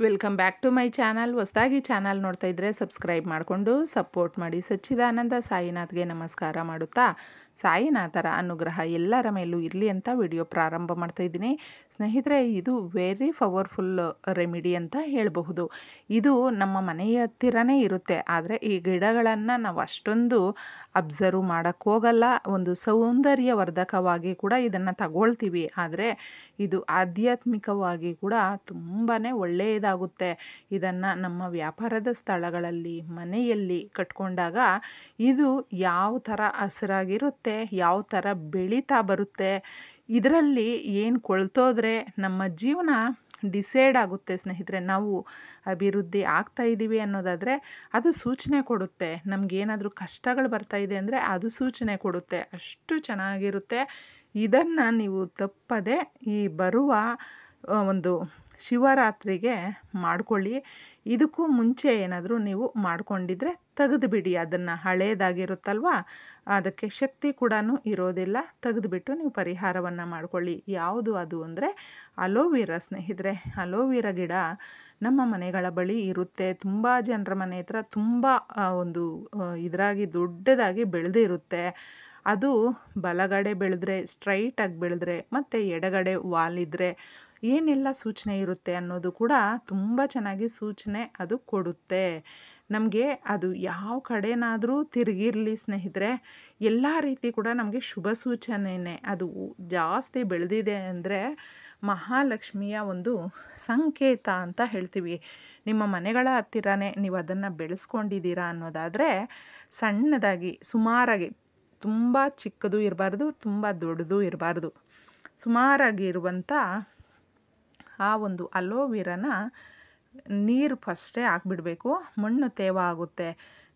Welcome back to my channel. ಹೊಸದಾಗಿ channel ನೋಡ್ತಾ ಇದ್ದರೆ ಸಬ್ಸ್ಕ್ರೈಬ್ ಮಾಡಿಕೊಂಡು ಸಪೋರ್ಟ್ ಮಾಡಿ. ಸಚ್ಚಿದಾನಂದ ಸಾಯಿನಾಥ್ಗೆ ನಮಸ್ಕಾರ ಮಾಡುತ್ತಾ ಸಾಯಿನಾಥರ ಅನುಗ್ರಹ ಎಲ್ಲರ ಮೇಲೂ ಇರಲಿ ಅಂತ ವಿಡಿಯೋ ಪ್ರಾರಂಭ ಮಾಡ್ತಾ ಇದ್ದೀನಿ. ಸ್ನೇಹಿತರೆ, ಇದು ವೆರಿ ಪವರ್ಫುಲ್ ರೆಮಿಡಿ ಅಂತ ಹೇಳಬಹುದು. ಇದು ನಮ್ಮ ಮನೆಯ ಹತ್ತಿರನೇ ಇರುತ್ತೆ, ಆದರೆ ಈ ಗಿಡಗಳನ್ನು ನಾವು ಅಷ್ಟೊಂದು ಅಬ್ಸರ್ವ್ ಮಾಡೋಕ್ಕೆ ಹೋಗಲ್ಲ. ಒಂದು ಸೌಂದರ್ಯವರ್ಧಕವಾಗಿ ಕೂಡ ಇದನ್ನು ತಗೊಳ್ತೀವಿ, ಆದರೆ ಇದು ಆಧ್ಯಾತ್ಮಿಕವಾಗಿ ಕೂಡ ತುಂಬಾ ಒಳ್ಳೆಯದಾಗುತ್ತೆ. ಇದನ್ನು ನಮ್ಮ ವ್ಯಾಪಾರದ ಸ್ಥಳಗಳಲ್ಲಿ ಮನೆಯಲ್ಲಿ ಕಟ್ಕೊಂಡಾಗ ಇದು ಯಾವ ಥರ ಹಸಿರಾಗಿರುತ್ತೆ, ಯಾವ ಥರ ಬೆಳೀತಾ ಬರುತ್ತೆ, ಇದರಲ್ಲಿ ಏನು ಕೊಳ್ತೋದ್ರೆ ನಮ್ಮ ಜೀವನ ಡಿಸೈಡ್ ಆಗುತ್ತೆ. ಸ್ನೇಹಿತರೆ, ನಾವು ಅಭಿವೃದ್ಧಿ ಆಗ್ತಾ ಇದ್ದೀವಿ ಅನ್ನೋದಾದರೆ ಅದು ಸೂಚನೆ ಕೊಡುತ್ತೆ. ನಮಗೇನಾದರೂ ಕಷ್ಟಗಳು ಬರ್ತಾ ಇದೆ ಅಂದರೆ ಅದು ಸೂಚನೆ ಕೊಡುತ್ತೆ. ಅಷ್ಟು ಚೆನ್ನಾಗಿರುತ್ತೆ. ಇದನ್ನು ನೀವು ತಪ್ಪದೆ ಈ ಬರುವ ಒಂದು ಶಿವರಾತ್ರಿಗೆ ಮಾಡಿಕೊಳ್ಳಿ. ಇದಕ್ಕೂ ಮುಂಚೆ ಏನಾದರೂ ನೀವು ಮಾಡ್ಕೊಂಡಿದ್ರೆ ತೆಗೆದುಬಿಡಿ. ಅದನ್ನು ಹಳೇದಾಗಿರುತ್ತಲ್ವ, ಅದಕ್ಕೆ ಶಕ್ತಿ ಕೂಡ ಇರೋದಿಲ್ಲ. ತೆಗೆದುಬಿಟ್ಟು ನೀವು ಪರಿಹಾರವನ್ನು ಮಾಡಿಕೊಳ್ಳಿ. ಯಾವುದು ಅದು ಅಂದರೆ ಅಲೋವೆರಾ. ಸ್ನೇಹಿತರೆ, ಅಲೋವೆರಾ ಗಿಡ ನಮ್ಮ ಮನೆಗಳ ಬಳಿ ಇರುತ್ತೆ. ತುಂಬ ಜನರ ಮನೆ ಹತ್ರ ತುಂಬ ಒಂದು ಇದರಾಗಿ ದೊಡ್ಡದಾಗಿ ಬೆಳೆದಿರುತ್ತೆ. ಅದು ಬಲಗಡೆ ಬೆಳೆದ್ರೆ, ಸ್ಟ್ರೈಟಾಗಿ ಬೆಳೆದ್ರೆ ಮತ್ತು ಎಡಗಡೆ ವಾಲಿದ್ರೆ ಏನೆಲ್ಲ ಸೂಚನೆ ಇರುತ್ತೆ ಅನ್ನೋದು ಕೂಡ ತುಂಬ ಚೆನ್ನಾಗಿ ಸೂಚನೆ ಅದು ಕೊಡುತ್ತೆ ನಮಗೆ. ಅದು ಯಾವ ಕಡೆನಾದರೂ ತಿರುಗಿರಲಿ ಸ್ನೇಹಿತರೆ, ಎಲ್ಲ ರೀತಿ ಕೂಡ ನಮಗೆ ಶುಭ ಸೂಚನೆಯೇ. ಅದು ಜಾಸ್ತಿ ಬೆಳೆದಿದೆ ಅಂದರೆ ಮಹಾಲಕ್ಷ್ಮಿಯ ಒಂದು ಸಂಕೇತ ಅಂತ ಹೇಳ್ತೀವಿ. ನಿಮ್ಮ ಮನೆಗಳ ಹತ್ತಿರನೇ ನೀವು ಅದನ್ನು ಬೆಳೆಸ್ಕೊಂಡಿದ್ದೀರಾ ಅನ್ನೋದಾದರೆ ಸಣ್ಣದಾಗಿ ಸುಮಾರಾಗಿ, ತುಂಬ ಚಿಕ್ಕದು ಇರಬಾರ್ದು, ತುಂಬ ದೊಡ್ಡದು ಇರಬಾರ್ದು, ಸುಮಾರಾಗಿರುವಂಥ ಆ ಒಂದು ಅಲೋವೆರಾನ ನೀರು ಫಸ್ಟೇ ಹಾಕ್ಬಿಡಬೇಕು. ಮಣ್ಣು ತೇವ ಆಗುತ್ತೆ.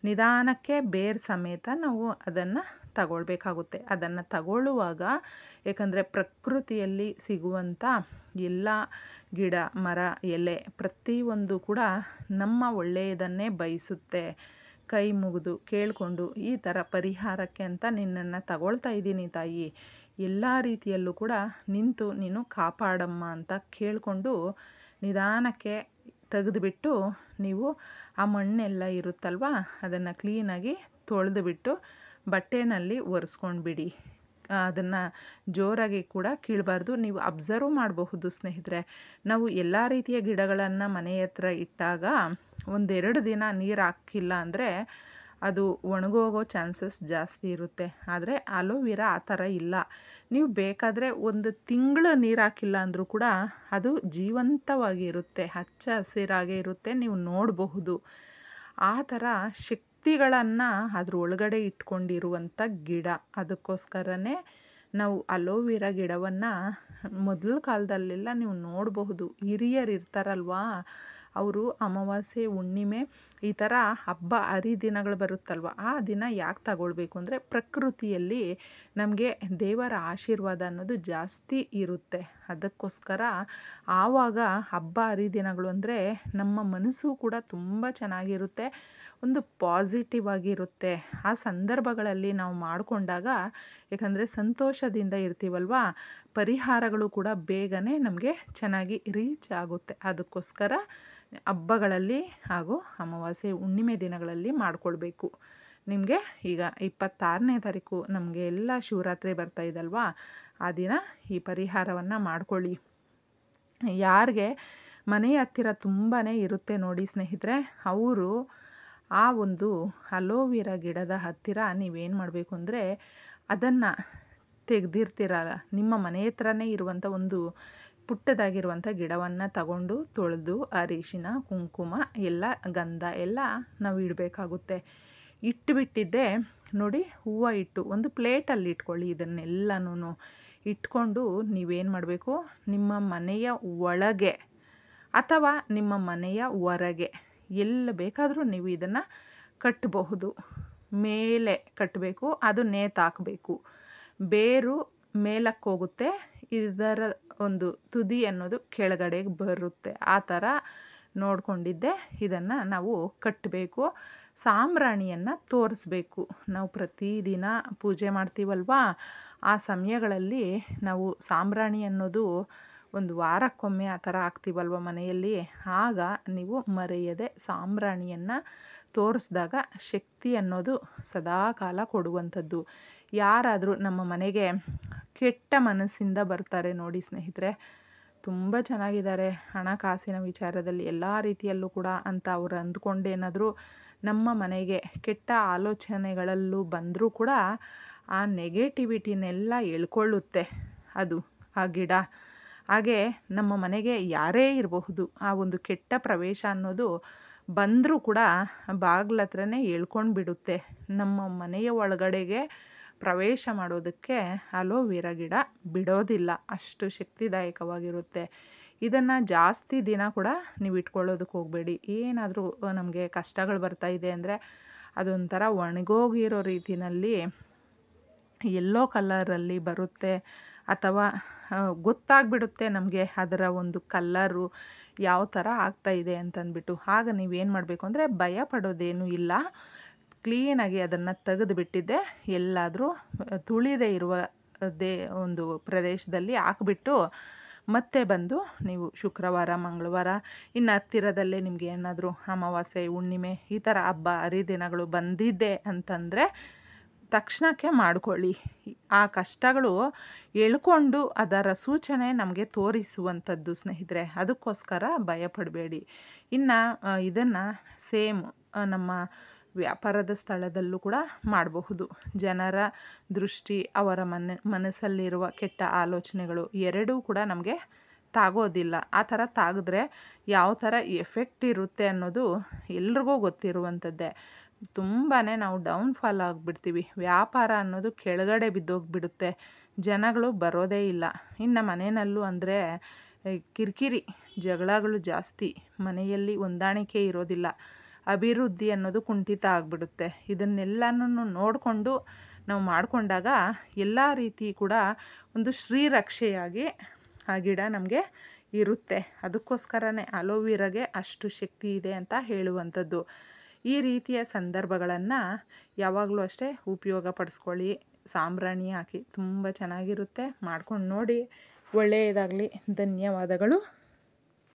ನಿಧಾನಕ್ಕೆ ಬೇರು ಸಮೇತ ನಾವು ಅದನ್ನು ತಗೊಳ್ಬೇಕಾಗುತ್ತೆ. ಅದನ್ನು ತಗೊಳ್ಳುವಾಗ, ಏಕೆಂದರೆ ಪ್ರಕೃತಿಯಲ್ಲಿ ಸಿಗುವಂಥ ಎಲ್ಲ ಗಿಡ ಮರ ಎಲೆ ಪ್ರತಿಯೊಂದು ಕೂಡ ನಮ್ಮ ಒಳ್ಳೆಯದನ್ನೇ ಬಯಸುತ್ತೆ. ಕೈ ಮುಗಿದು ಕೇಳಿಕೊಂಡು ಈ ಥರ ಪರಿಹಾರಕ್ಕೆ ಅಂತ ನಿನ್ನನ್ನು ತಗೊಳ್ತಾ ಇದ್ದೀನಿ ತಾಯಿ, ಎಲ್ಲ ರೀತಿಯಲ್ಲೂ ಕೂಡ ನಿಂತು ನೀನು ಕಾಪಾಡಮ್ಮ ಅಂತ ಕೇಳಿಕೊಂಡು ನಿಧಾನಕ್ಕೆ ತೆಗೆದುಬಿಟ್ಟು ನೀವು ಆ ಮಣ್ಣೆಲ್ಲ ಇರುತ್ತಲ್ವ ಅದನ್ನು ಕ್ಲೀನಾಗಿ ತೊಳೆದುಬಿಟ್ಟು ಬಟ್ಟೆನಲ್ಲಿ ಒರೆಸ್ಕೊಂಡ್ಬಿಡಿ. ಅದನ್ನು ಜೋರಾಗಿ ಕೂಡ ಕೀಳಬಾರ್ದು. ನೀವು ಅಬ್ಸರ್ವ್ ಮಾಡಬಹುದು ಸ್ನೇಹಿತರೆ, ನಾವು ಎಲ್ಲ ರೀತಿಯ ಗಿಡಗಳನ್ನು ಮನೆ ಹತ್ರ ಇಟ್ಟಾಗ ಒಂದೆರಡು ದಿನ ನೀರು ಹಾಕಿಲ್ಲ ಅಂದರೆ ಅದು ಒಣಗೋಗೋ ಚಾನ್ಸಸ್ ಜಾಸ್ತಿ ಇರುತ್ತೆ. ಆದರೆ ಅಲೋವೆರಾ ಆ ಥರ ಇಲ್ಲ. ನೀವು ಬೇಕಾದರೆ ಒಂದು ತಿಂಗಳು ನೀರು ಹಾಕಿಲ್ಲ ಅಂದರೂ ಕೂಡ ಅದು ಜೀವಂತವಾಗಿ ಇರುತ್ತೆ, ಹಚ್ಚ ಹಸಿರಾಗೇ ಇರುತ್ತೆ. ನೀವು ನೋಡಬಹುದು ಆ ಥರ ಶಕ್ತಿಗಳನ್ನು ಅದ್ರ ಒಳಗಡೆ ಇಟ್ಕೊಂಡಿರುವಂಥ ಗಿಡ. ಅದಕ್ಕೋಸ್ಕರನೇ ನಾವು ಅಲೋವೆರಾ ಗಿಡವನ್ನು ಮೊದಲ ಕಾಲದಲ್ಲೆಲ್ಲ ನೀವು ನೋಡಬಹುದು, ಹಿರಿಯರು ಇರ್ತಾರಲ್ವಾ, ಅವರು ಅಮಾವಾಸ್ಯೆ ಹುಣ್ಣಿಮೆ ಈ ಥರ ಹಬ್ಬ ಹರಿದಿನಗಳು ಬರುತ್ತಲ್ವ, ಆ ದಿನ ಯಾಕೆ ತಗೊಳ್ಬೇಕು ಅಂದರೆ ಪ್ರಕೃತಿಯಲ್ಲಿ ನಮಗೆ ದೇವರ ಆಶೀರ್ವಾದ ಅನ್ನೋದು ಜಾಸ್ತಿ ಇರುತ್ತೆ. ಅದಕ್ಕೋಸ್ಕರ ಆವಾಗ ಹಬ್ಬ ಹರಿದಿನಗಳು ಅಂದರೆ ನಮ್ಮ ಮನಸ್ಸು ಕೂಡ ತುಂಬ ಚೆನ್ನಾಗಿರುತ್ತೆ, ಒಂದು ಪಾಸಿಟಿವ್ ಆಗಿರುತ್ತೆ. ಆ ಸಂದರ್ಭಗಳಲ್ಲಿ ನಾವು ಮಾಡಿಕೊಂಡಾಗ, ಏಕೆಂದರೆ ಸಂತೋಷದಿಂದ ಇರ್ತೀವಲ್ವ, ಪರಿಹಾರಗಳು ಕೂಡ ಬೇಗನೆ ನಮಗೆ ಚೆನ್ನಾಗಿ ರೀಚ್ ಆಗುತ್ತೆ. ಅದಕ್ಕೋಸ್ಕರ ಹಬ್ಬಗಳಲ್ಲಿ ಹಾಗೂ ಅಮಾವಾಸ್ಯೆ ಹುಣ್ಣಿಮೆ ದಿನಗಳಲ್ಲಿ ಮಾಡಿಕೊಳ್ಬೇಕು. ನಿಮಗೆ ಈಗ 26ನೇ ತಾರೀಕು ನಮಗೆ ಎಲ್ಲ ಶಿವರಾತ್ರಿ ಬರ್ತಾ ಇದಲ್ವಾ, ಆ ದಿನ ಈ ಪರಿಹಾರವನ್ನು ಮಾಡಿಕೊಳ್ಳಿ. ಯಾರಿಗೆ ಮನೆಯ ಹತ್ತಿರ ತುಂಬಾ ಇರುತ್ತೆ ನೋಡಿ ಸ್ನೇಹಿತರೆ, ಅವರು ಆ ಒಂದು ಅಲೋವೆರಾ ಗಿಡದ ಹತ್ತಿರ ನೀವೇನು ಮಾಡಬೇಕು ಅಂದರೆ ಅದನ್ನು ತೆಗೆದಿರ್ತೀರಲ್ಲ, ನಿಮ್ಮ ಮನೆ ಹತ್ರನೇ ಇರುವಂಥ ಒಂದು ಪುಟ್ಟದಾಗಿರುವಂಥ ಗಿಡವನ್ನು ತಗೊಂಡು ತೊಳೆದು ಅರಿಶಿನ ಕುಂಕುಮ ಎಲ್ಲ ಗಂಧ ಎಲ್ಲ ನಾವು ಇಡಬೇಕಾಗುತ್ತೆ. ಇಟ್ಟುಬಿಟ್ಟಿದ್ದೆ ನೋಡಿ, ಹೂವು ಇಟ್ಟು ಒಂದು ಪ್ಲೇಟಲ್ಲಿ ಇಟ್ಕೊಳ್ಳಿ. ಇದನ್ನೆಲ್ಲನೂ ಇಟ್ಕೊಂಡು ನೀವೇನು ಮಾಡಬೇಕು, ನಿಮ್ಮ ಮನೆಯ ಒಳಗೆ ಅಥವಾ ನಿಮ್ಮ ಮನೆಯ ಹೊರಗೆ ಎಲ್ಲ ಬೇಕಾದರೂ ನೀವು ಇದನ್ನು ಕಟ್ಟಬಹುದು. ಮೇಲೆ ಕಟ್ಟಬೇಕು, ಅದು ನೇತಾಕಬೇಕು. ಬೇರು ಮೇಲಕ್ಕೆ ಹೋಗುತ್ತೆ, ಇದರ ಒಂದು ತುದಿ ಅನ್ನೋದು ಕೆಳಗಡೆಗೆ ಬರುತ್ತೆ. ಆ ಥರ ನೋಡಿಕೊಂಡಿದ್ದೆ ಇದನ್ನು ನಾವು ಕಟ್ಟಬೇಕು. ಸಾಂಬ್ರಾಣಿಯನ್ನು ತೋರಿಸ್ಬೇಕು. ನಾವು ಪ್ರತಿದಿನ ಪೂಜೆ ಮಾಡ್ತೀವಲ್ವ, ಆ ಸಮಯಗಳಲ್ಲಿ ನಾವು ಸಾಂಬ್ರಾಣಿ ಅನ್ನೋದು ಒಂದು ವಾರಕ್ಕೊಮ್ಮೆ ಆ ಥರ ಆಗ್ತೀವಲ್ವ ಮನೆಯಲ್ಲಿ, ಆಗ ನೀವು ಮರೆಯದೆ ಸಾಂಬ್ರಾಣಿಯನ್ನು ತೋರಿಸಿದಾಗ ಶಕ್ತಿ ಅನ್ನೋದು ಸದಾಕಾಲ ಕೊಡುವಂಥದ್ದು. ಯಾರಾದರೂ ನಮ್ಮ ಮನೆಗೆ ಕೆಟ್ಟ ಮನಸ್ಸಿಂದ ಬರ್ತಾರೆ ನೋಡಿ ಸ್ನೇಹಿತರೆ, ತುಂಬ ಚೆನ್ನಾಗಿದ್ದಾರೆ ಹಣಕಾಸಿನ ವಿಚಾರದಲ್ಲಿ ಎಲ್ಲ ರೀತಿಯಲ್ಲೂ ಕೂಡ ಅಂತ ಅವ್ರು ಅಂದ್ಕೊಂಡೇನಾದರೂ ನಮ್ಮ ಮನೆಗೆ ಕೆಟ್ಟ ಆಲೋಚನೆಗಳಲ್ಲೂ ಬಂದರೂ ಕೂಡ ಆ ನೆಗೆಟಿವಿಟಿನೆಲ್ಲ ಎಳ್ಕೊಳ್ಳುತ್ತೆ ಅದು ಆ ಗಿಡ. ಹಾಗೆ ನಮ್ಮ ಮನೆಗೆ ಯಾರೇ ಇರಬಹುದು, ಆ ಒಂದು ಕೆಟ್ಟ ಪ್ರವೇಶ ಅನ್ನೋದು ಬಂದರೂ ಕೂಡ ಬಾಗ್ಲ ಹತ್ರನೇ ಎಳ್ಕೊಂಡು ಬಿಡುತ್ತೆ. ನಮ್ಮ ಮನೆಯ ಒಳಗಡೆಗೆ ಪ್ರವೇಶ ಮಾಡೋದಕ್ಕೆ ಅಲೋವೆರಾ ಗಿಡ ಬಿಡೋದಿಲ್ಲ, ಅಷ್ಟು ಶಕ್ತಿದಾಯಕವಾಗಿರುತ್ತೆ. ಇದನ್ನು ಜಾಸ್ತಿ ದಿನ ಕೂಡ ನೀವು ಇಟ್ಕೊಳ್ಳೋದಕ್ಕೆ ಹೋಗಬೇಡಿ. ಏನಾದರೂ ನಮಗೆ ಕಷ್ಟಗಳು ಬರ್ತಾ ಇದೆ ಅಂದರೆ ಅದೊಂಥರ ಒಣಗೋಗಿರೋ ರೀತಿಯಲ್ಲಿ ಯೆಲ್ಲೋ ಕಲರಲ್ಲಿ ಬರುತ್ತೆ, ಅಥವಾ ಗೊತ್ತಾಗ್ಬಿಡುತ್ತೆ ನಮಗೆ ಅದರ ಒಂದು ಕಲ್ಲರು ಯಾವ ಥರ ಆಗ್ತಾಯಿದೆ ಅಂತಂದ್ಬಿಟ್ಟು. ಆಗ ನೀವೇನು ಮಾಡಬೇಕು ಅಂದರೆ ಭಯ ಪಡೋದೇನೂ ಇಲ್ಲ. ಕ್ಲೀನಾಗಿ ಅದನ್ನು ತೆಗೆದುಬಿಟ್ಟಿದ್ದೆ ಎಲ್ಲಾದರೂ ತುಳಿದೇ ಇರುವ ಒಂದು ಪ್ರದೇಶದಲ್ಲಿ ಹಾಕ್ಬಿಟ್ಟು ಮತ್ತೆ ಬಂದು ನೀವು ಶುಕ್ರವಾರ, ಮಂಗಳವಾರ, ಇನ್ನು ಹತ್ತಿರದಲ್ಲೇ ನಿಮಗೆ ಏನಾದರೂ ಅಮಾವಾಸ್ಯೆ, ಹುಣ್ಣಿಮೆ ಈ ಥರ ಹಬ್ಬ ಹರಿದಿನಗಳು ಬಂದಿದ್ದೆ ಅಂತಂದರೆ ತಕ್ಷಣಕ್ಕೆ ಮಾಡ್ಕೊಳ್ಳಿ. ಆ ಕಷ್ಟಗಳು ಎಳ್ಕೊಂಡು ಅದರ ಸೂಚನೆ ನಮಗೆ ತೋರಿಸುವಂಥದ್ದು ಸ್ನೇಹಿತರೆ, ಅದಕ್ಕೋಸ್ಕರ ಭಯಪಡಬೇಡಿ. ಇನ್ನು ಇದನ್ನು ಸೇಮ್ ನಮ್ಮ ವ್ಯಾಪಾರದ ಸ್ಥಳದಲ್ಲೂ ಕೂಡ ಮಾಡಬಹುದು. ಜನರ ದೃಷ್ಟಿ, ಅವರ ಮನಸ್ಸಲ್ಲಿರುವ ಕೆಟ್ಟ ಆಲೋಚನೆಗಳು ಎರಡೂ ಕೂಡ ನಮಗೆ ತಾಗೋದಿಲ್ಲ. ಆ ಥರ ತಾಗಿದ್ರೆ ಯಾವ ಥರ ಎಫೆಕ್ಟ್ ಇರುತ್ತೆ ಅನ್ನೋದು ಎಲ್ರಿಗೂ ಗೊತ್ತಿರುವಂಥದ್ದೇ. ತುಂಬಾ ನಾವು ಡೌನ್ಫಾಲ್ ಆಗಿಬಿಡ್ತೀವಿ, ವ್ಯಾಪಾರ ಅನ್ನೋದು ಕೆಳಗಡೆ ಬಿದ್ದೋಗಿಬಿಡುತ್ತೆ, ಜನಗಳು ಬರೋದೇ ಇಲ್ಲ. ಇನ್ನು ಮನೆಯಲ್ಲೂ ಅಂದರೆ ಕಿರಿಕಿರಿ ಜಗಳಗಳು ಜಾಸ್ತಿ, ಮನೆಯಲ್ಲಿ ಹೊಂದಾಣಿಕೆ ಇರೋದಿಲ್ಲ, ಅಭಿವೃದ್ಧಿ ಅನ್ನೋದು ಕುಂಠಿತ ಆಗಿಬಿಡುತ್ತೆ. ಇದನ್ನೆಲ್ಲನೂ ನೋಡಿಕೊಂಡು ನಾವು ಮಾಡಿಕೊಂಡಾಗ ಎಲ್ಲ ರೀತಿ ಕೂಡ ಒಂದು ಶ್ರೀರಕ್ಷೆಯಾಗಿ ಆ ಗಿಡ ನಮಗೆ ಇರುತ್ತೆ. ಅದಕ್ಕೋಸ್ಕರನೇ ಅಲೋವೆರಾಗೆ ಅಷ್ಟು ಶಕ್ತಿ ಇದೆ ಅಂತ ಹೇಳುವಂಥದ್ದು. ಈ ರೀತಿಯ ಸಂದರ್ಭಗಳನ್ನು ಯಾವಾಗಲೂ ಅಷ್ಟೇ ಉಪಯೋಗ ಪಡಿಸ್ಕೊಳ್ಳಿ. ಸಾಂಬ್ರಾಣಿ ಹಾಕಿ ತುಂಬ ಚೆನ್ನಾಗಿರುತ್ತೆ, ಮಾಡ್ಕೊಂಡು ನೋಡಿ. ಒಳ್ಳೆಯದಾಗಲಿ. ಧನ್ಯವಾದಗಳು.